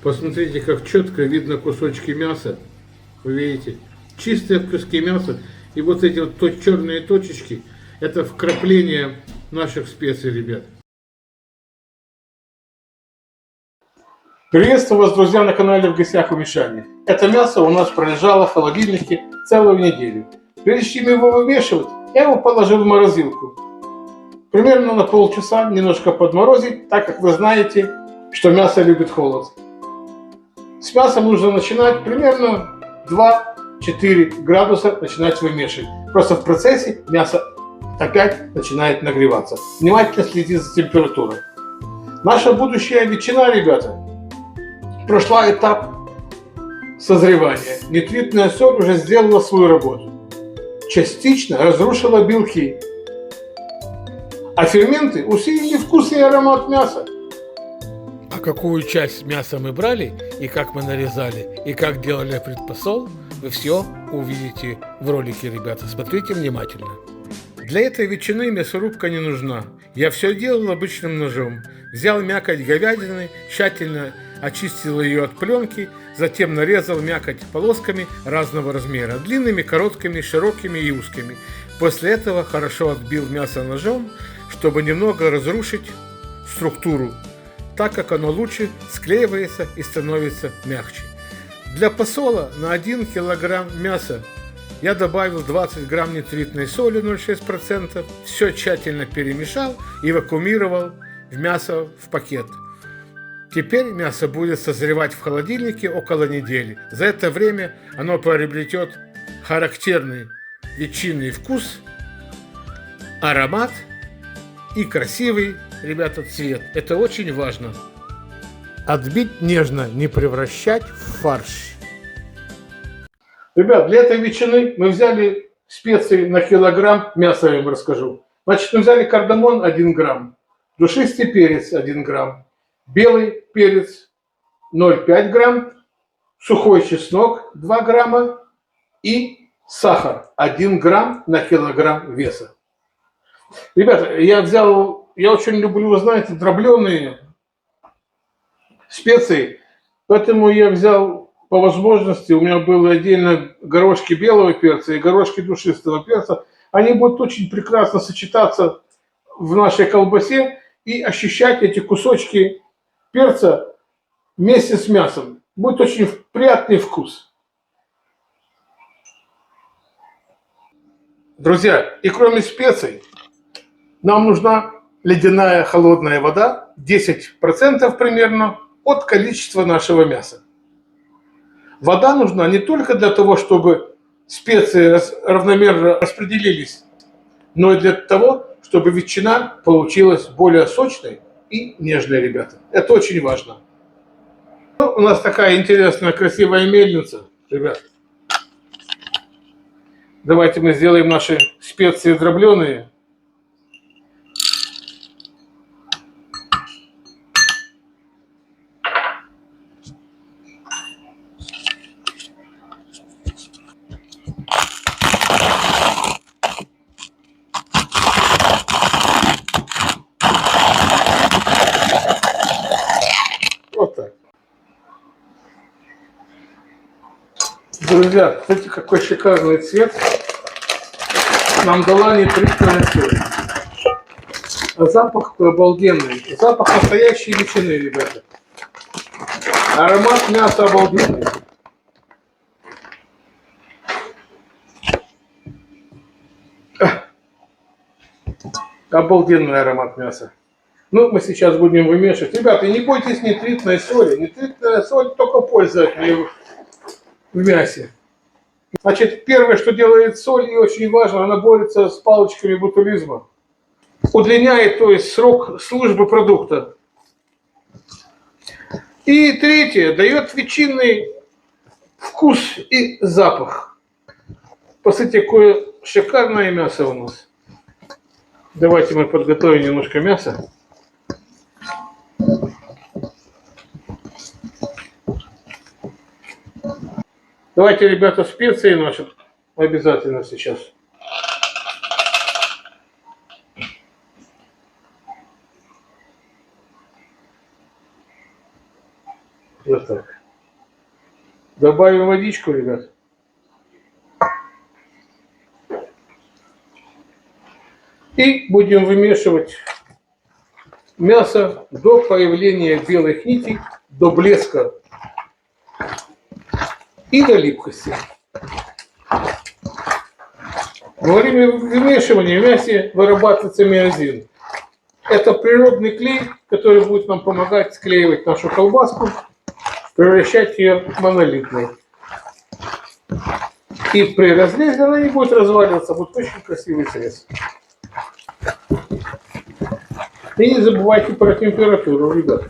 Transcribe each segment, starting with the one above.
Посмотрите, как четко видно кусочки мяса. Вы видите? Чистые куски мяса. И вот эти вот черные точечки, это вкрапление наших специй, ребят. Приветствую вас, друзья, на канале «В гостях у Мишани». Это мясо у нас пролежало в холодильнике целую неделю. Прежде чем его вымешивать, я его положил в морозилку. Примерно на полчаса немножко подморозить, так как вы знаете, что мясо любит холод. С мясом нужно начинать примерно 2-4 градуса начинать вымешивать. Просто в процессе мясо опять начинает нагреваться. Внимательно следите за температурой. Наша будущая ветчина, ребята, прошла этап созревания. Нитритная соль уже сделала свою работу. Частично разрушила белки. А ферменты усилили вкус и аромат мяса. А какую часть мяса мы брали, и как мы нарезали, и как делали предпосол, вы все увидите в ролике, ребята. Смотрите внимательно. Для этой ветчины мясорубка не нужна. Я все делал обычным ножом. Взял мякоть говядины, тщательно очистил ее от пленки, затем нарезал мякоть полосками разного размера, длинными, короткими, широкими и узкими. После этого хорошо отбил мясо ножом, чтобы немного разрушить структуру, так как оно лучше склеивается и становится мягче. Для посола на 1 килограмм мяса я добавил 20 грамм нитритной соли 0,6%, все тщательно перемешал и вакуумировал в мясо в пакет. Теперь мясо будет созревать в холодильнике около недели. За это время оно приобретет характерный ветчинный вкус, аромат и красивый, ребята, цвет. Это очень важно. Отбить нежно, не превращать в фарш. Ребят, для этой ветчины мы взяли специи на килограмм мяса, я вам расскажу. Значит, мы взяли кардамон 1 грамм, душистый перец 1 грамм, белый перец 0,5 грамм, сухой чеснок 2 грамма и сахар 1 грамм на килограмм веса. Ребята, я очень люблю, вы знаете, дробленые специи, поэтому я взял по возможности, у меня было отдельно горошки белого перца и горошки душистого перца. Они будут очень прекрасно сочетаться в нашей колбасе и ощущать эти кусочки перца вместе с мясом. Будет очень приятный вкус. Друзья, и кроме специй, нам нужна ледяная холодная вода, 10% примерно от количества нашего мяса. Вода нужна не только для того, чтобы специи равномерно распределились, но и для того, чтобы ветчина получилась более сочной и нежной, ребята. Это очень важно. У нас такая интересная, красивая мельница, ребят. Давайте мы сделаем наши специи дробленые. Вот так. Друзья, смотрите, какой шикарный цвет нам дала нитритная соль. А запах обалденный. Запах настоящей ветчины, ребята. Аромат мяса обалденный. Обалденный аромат мяса. Ну, мы сейчас будем вымешивать. Ребята, не бойтесь нитритной соли. Нитритная соль только польза от нее в мясе. Значит, первое, что делает соль, и очень важно, она борется с палочками ботулизма. Удлиняет, то есть, срок службы продукта. И третье, дает ветчинный вкус и запах. Посмотрите, какое шикарное мясо у нас. Давайте мы подготовим немножко мяса. Давайте, ребята, специи наши обязательно сейчас. Вот так. Добавим водичку, ребят. И будем вымешивать мясо до появления белых нитей, до блеска и до липкости. Во время вымешивания в мясе вырабатывается миозин. Это природный клей, который будет нам помогать склеивать нашу колбаску, превращать ее в монолитной. И при разрезе она не будет разваливаться, будет очень красивый срез. И не забывайте про температуру, ребят.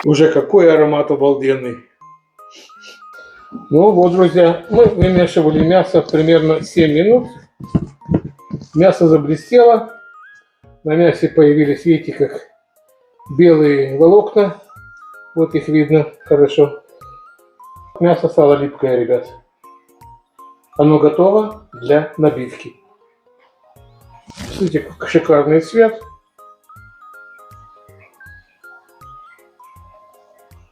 Уже какой аромат обалденный. Ну вот, друзья, мы вымешивали мясо примерно 7 минут. Мясо заблестело. На мясе появились, видите, как белые волокна. Вот их видно хорошо. Мясо стало липкое, ребят. Оно готово для набивки. Смотрите, как шикарный цвет.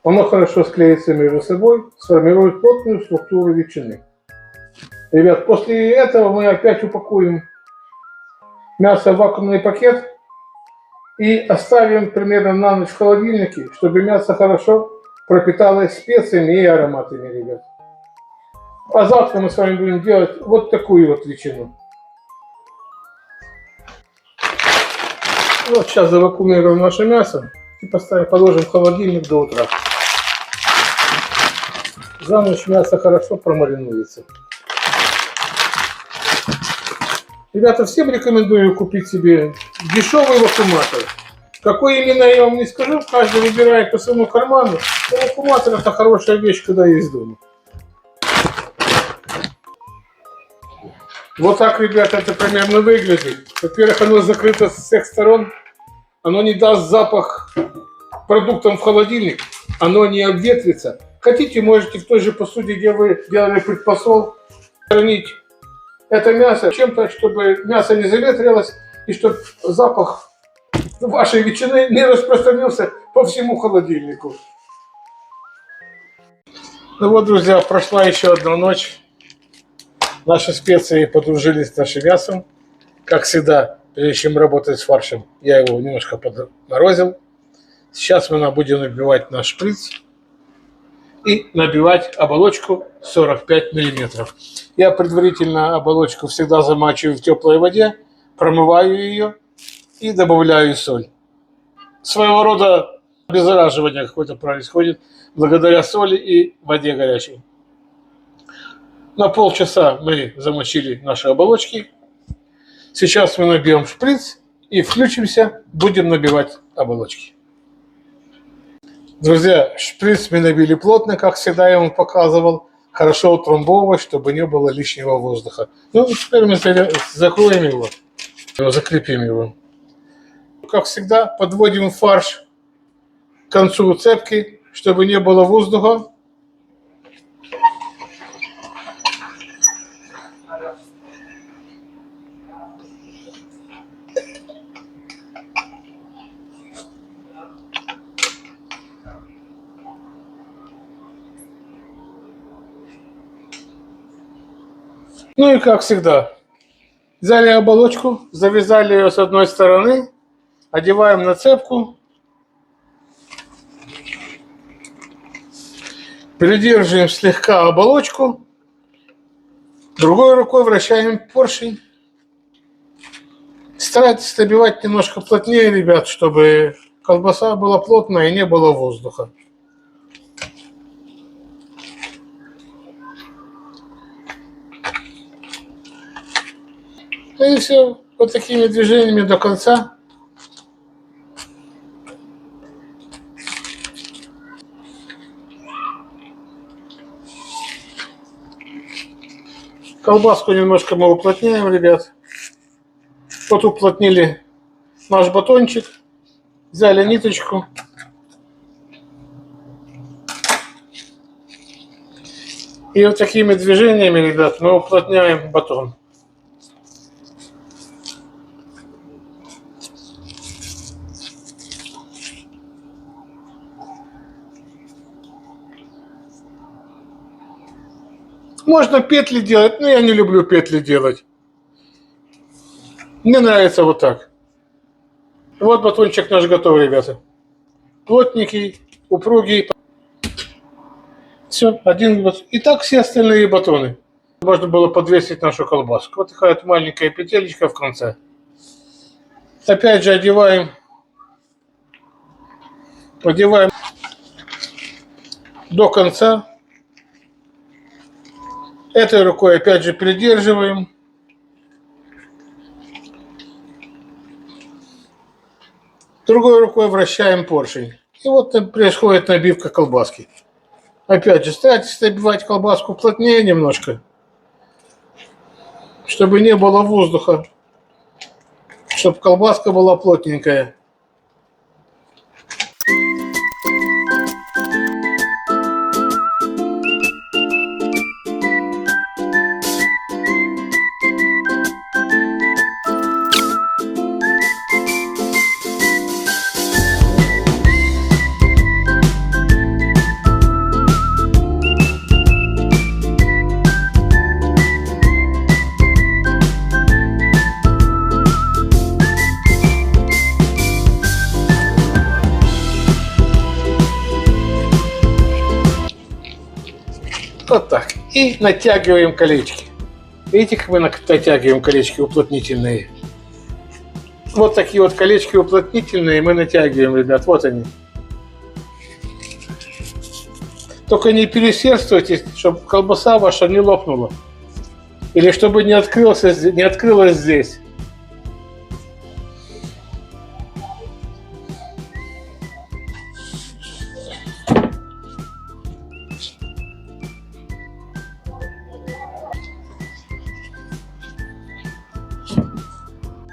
Оно хорошо склеится между собой, сформирует плотную структуру ветчины. Ребят, после этого мы опять упакуем мясо в вакуумный пакет и оставим примерно на ночь в холодильнике, чтобы мясо хорошо пропиталось специями и ароматами, ребят. А завтра мы с вами будем делать вот такую вот ветчину. Вот сейчас завакуумируем наше мясо и положим в холодильник до утра. За ночь мясо хорошо промаринуется. Ребята, всем рекомендую купить себе дешевый вакууматор. Какой именно, я вам не скажу, каждый выбирает по своему карману. Но вакууматор — это хорошая вещь, когда есть дома. Вот так, ребята, это примерно выглядит. Во-первых, оно закрыто с всех сторон. Оно не даст запах продуктам в холодильник. Оно не обветрится. Хотите, можете в той же посуде, где вы делали предпосол, хранить это мясо чем-то, чтобы мясо не заветрилось и чтобы запах вашей ветчины не распространился по всему холодильнику. Ну вот, друзья, прошла еще одна ночь. Наши специи подружились с нашим мясом. Как всегда, прежде чем работать с фаршем, я его немножко подморозил. Сейчас мы будем набивать наш шприц и набивать оболочку 45 мм. Я предварительно оболочку всегда замачиваю в теплой воде, промываю ее и добавляю соль. Своего рода обеззараживание какое-то происходит благодаря соли и воде горячей. На полчаса мы замочили наши оболочки. Сейчас мы набьем шприц и включимся, будем набивать оболочки. Друзья, шприц мы набили плотно, как всегда я вам показывал. Хорошо утрамбовывать, чтобы не было лишнего воздуха. Ну, теперь мы закроем его, закрепим его. Как всегда, подводим фарш к концу цепки, чтобы не было воздуха. Ну и как всегда, взяли оболочку, завязали ее с одной стороны, одеваем на цепку, придерживаем слегка оболочку, другой рукой вращаем поршень. Старайтесь набивать немножко плотнее, ребят, чтобы колбаса была плотная и не было воздуха. И все, вот такими движениями до конца. Колбаску немножко мы уплотняем, ребят. Вот уплотнили наш батончик, взяли ниточку. И вот такими движениями, ребят, мы уплотняем батон. Можно петли делать, но я не люблю петли делать. Мне нравится вот так. Вот батончик наш готов, ребята. Плотненький, упругий. Все, один батон. И так все остальные батоны. Можно было подвесить нашу колбаску. Вот такая вот маленькая петелечка в конце. Опять же одеваем до конца. Этой рукой опять же придерживаем. Другой рукой вращаем поршень. И вот происходит набивка колбаски. Опять же, старайтесь набивать колбаску плотнее немножко, чтобы не было воздуха, чтобы колбаска была плотненькая. Вот так. И натягиваем колечки. Видите, как мы натягиваем колечки уплотнительные? Вот такие вот колечки уплотнительные мы натягиваем, ребят. Вот они. Только не пересердствуйте, чтобы колбаса ваша не лопнула. Или чтобы не открылась здесь.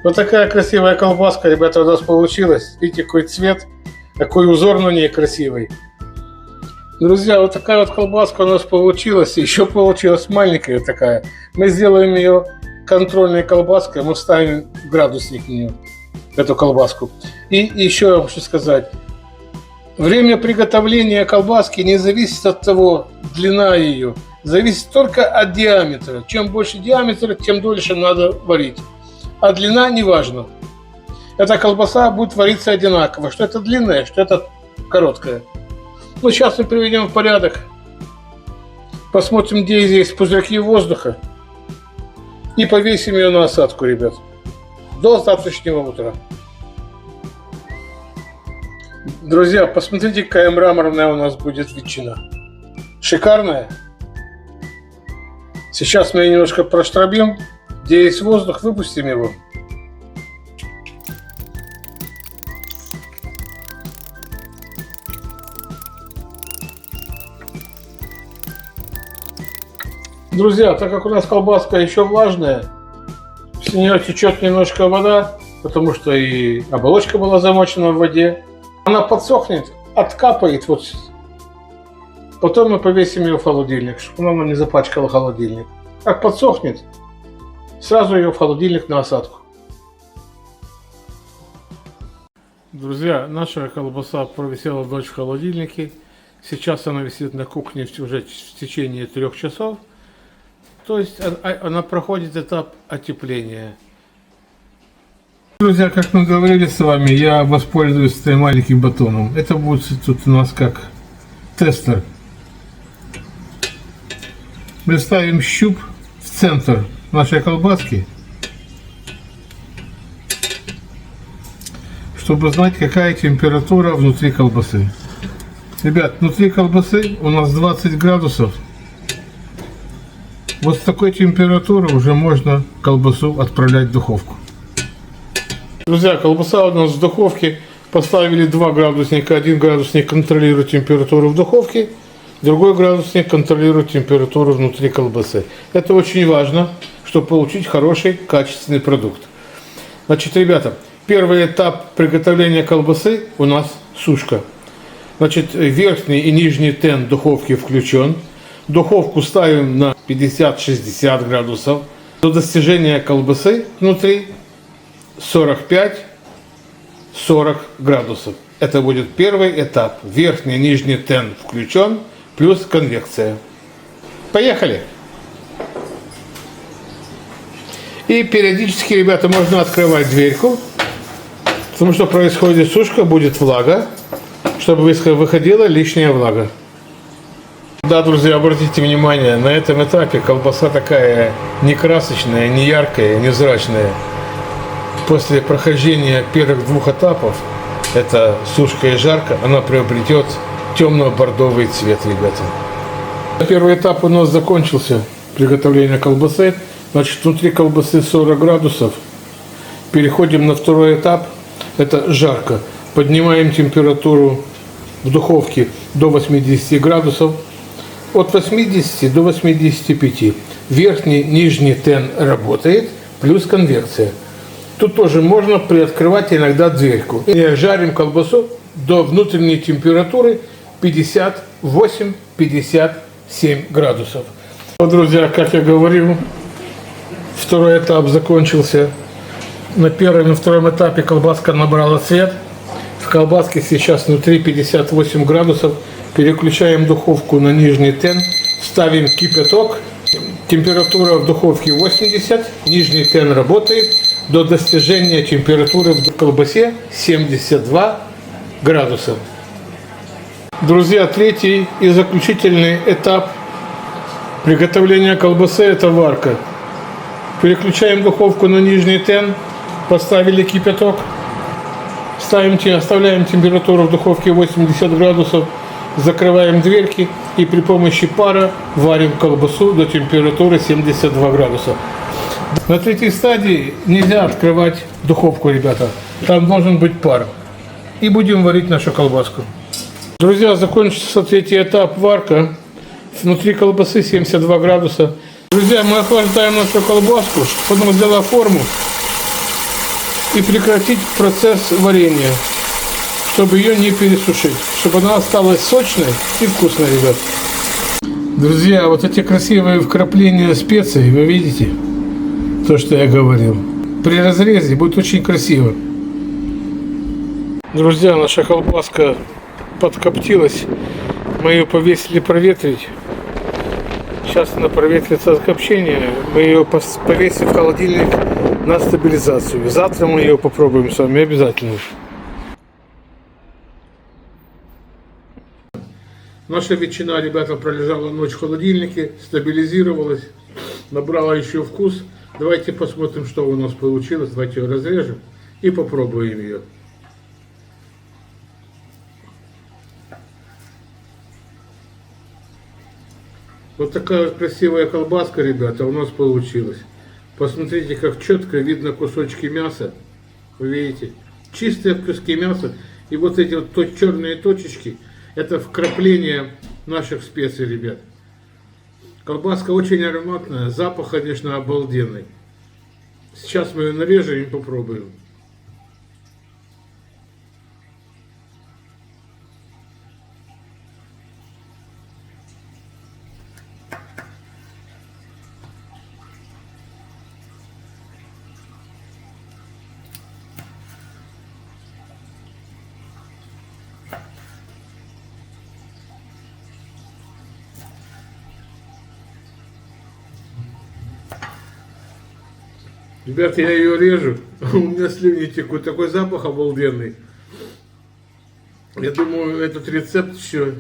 Вот такая красивая колбаска, ребята, у нас получилась. Видите, какой цвет, какой узор на ней красивый. Друзья, вот такая вот колбаска у нас получилась. Еще получилась маленькая такая. Мы сделаем ее контрольной колбаской. Мы вставим градусник в нее, эту колбаску. И еще я хочу сказать. Время приготовления колбаски не зависит от того, длина ее. Зависит только от диаметра. Чем больше диаметра, тем дольше надо варить. А длина не важна. Эта колбаса будет вариться одинаково. Что это длинная, что это короткая. Ну, сейчас мы приведем в порядок. Посмотрим, где здесь пузырьки воздуха. И повесим ее на осадку, ребят. До завтрашнего утра. Друзья, посмотрите, какая мраморная у нас будет ветчина. Шикарная. Сейчас мы ее немножко проштробим. Где есть воздух, выпустим его. Друзья, так как у нас колбаска еще влажная, с нее течет немножко вода, потому что и оболочка была замочена в воде. Она подсохнет, откапает вот. Потом мы повесим ее в холодильник, чтобы она не запачкала холодильник. Как подсохнет, сразу ее в холодильник на осадку. Друзья, наша колбаса провисела ночь в холодильнике. Сейчас она висит на кухне уже в течение 3 часов. То есть она проходит этап отепления. Друзья, как мы говорили с вами, я воспользуюсь этим маленьким батоном. Это будет тут у нас как тестер. Мы ставим щуп в центр нашей колбаски, чтобы знать, какая температура внутри колбасы. Ребят, внутри колбасы у нас 20 градусов. Вот с такой температуры уже можно колбасу отправлять в духовку. Друзья, колбаса у нас в духовке. Поставили 2 градусника. Один градусник контролирует температуру в духовке, другой градусник контролирует температуру внутри колбасы. Это очень важно, чтобы получить хороший, качественный продукт. Значит, ребята, первый этап приготовления колбасы у нас сушка. Значит, верхний и нижний тен духовки включен. Духовку ставим на 50-60 градусов. До достижения колбасы внутри 45-40 градусов. Это будет первый этап. Верхний и нижний тен включен, плюс конвекция. Поехали! И периодически, ребята, можно открывать дверьку, потому что происходит сушка, будет влага, чтобы выходила лишняя влага. Да, друзья, обратите внимание, на этом этапе колбаса такая не красочная, не яркая, невзрачная. После прохождения первых двух этапов, это сушка и жарка, она приобретет темно-бордовый цвет, ребята. Первый этап у нас закончился, приготовление колбасы. Значит, внутри колбасы 40 градусов. Переходим на второй этап, это жарко. Поднимаем температуру в духовке до 80 градусов. От 80 до 85. Верхний, нижний тен работает, плюс конвекция. Тут тоже можно приоткрывать иногда дверьку. И жарим колбасу до внутренней температуры 58-57 градусов. Вот, друзья, как я говорил, второй этап закончился. На первом и втором этапе колбаска набрала цвет. В колбаске сейчас внутри 58 градусов. Переключаем духовку на нижний тен. Ставим кипяток. Температура в духовке 80. Нижний тен работает до достижения температуры в колбасе 72 градуса. Друзья, третий и заключительный этап приготовления колбасы – это варка. Переключаем духовку на нижний тен. Поставили кипяток. Оставляем температуру в духовке 80 градусов. Закрываем дверки и при помощи пара варим колбасу до температуры 72 градуса. На третьей стадии нельзя открывать духовку, ребята. Там должен быть пар. И будем варить нашу колбаску. Друзья, закончился третий этап варка. Внутри колбасы 72 градуса. Друзья, мы охлаждаем нашу колбаску, чтобы она взяла форму. И прекратить процесс варения, чтобы ее не пересушить, чтобы она осталась сочной и вкусной, ребят. Друзья, вот эти красивые вкрапления специй, вы видите? То, что я говорил. При разрезе будет очень красиво. Друзья, наша колбаска подкоптилась. Мы ее повесили проветрить. Сейчас она проветрится от копчения. Мы ее повесим в холодильник на стабилизацию. Завтра мы ее попробуем с вами обязательно. Наша ветчина, ребята, пролежала ночь в холодильнике, стабилизировалась, набрала еще вкус. Давайте посмотрим, что у нас получилось. Давайте ее разрежем и попробуем ее. Вот такая красивая колбаска, ребята, у нас получилась. Посмотрите, как четко видно кусочки мяса. Вы видите? Чистые куски мяса. И вот эти вот черные точечки, это вкрапление наших специй, ребят. Колбаска очень ароматная, запах, конечно, обалденный. Сейчас мы ее нарежем и попробуем. Ребята, я ее режу, у меня слюни текут, такой запах обалденный. Я думаю, этот рецепт еще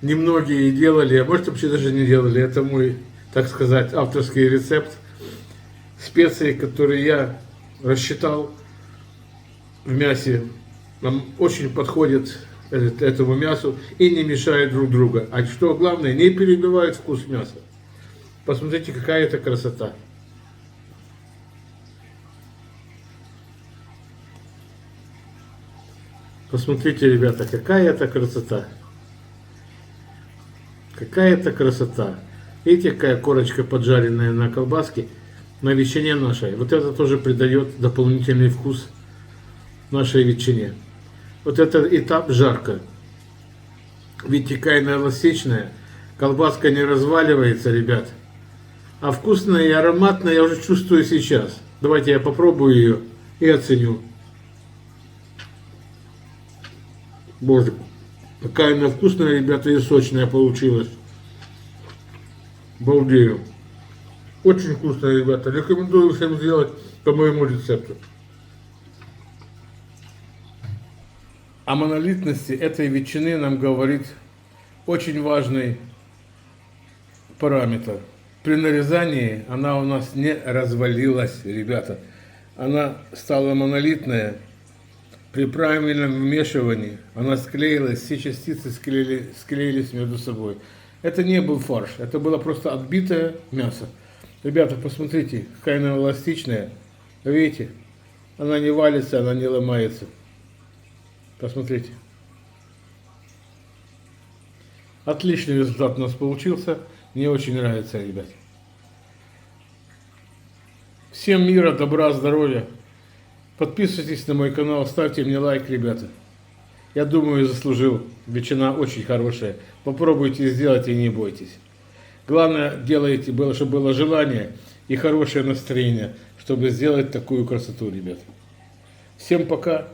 немногие делали, а может вообще даже не делали. Это мой, так сказать, авторский рецепт. Специи, которые я рассчитал в мясе, нам очень подходят этому мясу и не мешают друг другу. А что главное, не перебивают вкус мяса. Посмотрите, какая это красота. Посмотрите, ребята, какая это красота. Какая это красота. Видите, какая корочка поджаренная на колбаске, на ветчине нашей. Вот это тоже придает дополнительный вкус нашей ветчине. Вот это этап жарко. Видите, какая она эластичная. Колбаска не разваливается, ребят. А вкусная и ароматная я уже чувствую сейчас. Давайте я попробую ее и оценю. Боже, какая она вкусная, ребята, и сочная получилась. Балдею. Очень вкусно, ребята. Рекомендую всем сделать по моему рецепту. О монолитности этой ветчины нам говорит очень важный параметр. При нарезании она у нас не развалилась, ребята. Она стала монолитная. При правильном вмешивании она склеилась, все частицы склеились между собой. Это не был фарш, это было просто отбитое мясо. Ребята, посмотрите, какая она эластичная. Видите? Она не валится, она не ломается. Посмотрите. Отличный результат у нас получился. Мне очень нравится, ребят. Всем мира, добра, здоровья. Подписывайтесь на мой канал, ставьте мне лайк, ребята. Я думаю, заслужил. Ветчина очень хорошая. Попробуйте сделать и не бойтесь. Главное, делайте, чтобы было желание и хорошее настроение, чтобы сделать такую красоту, ребят. Всем пока.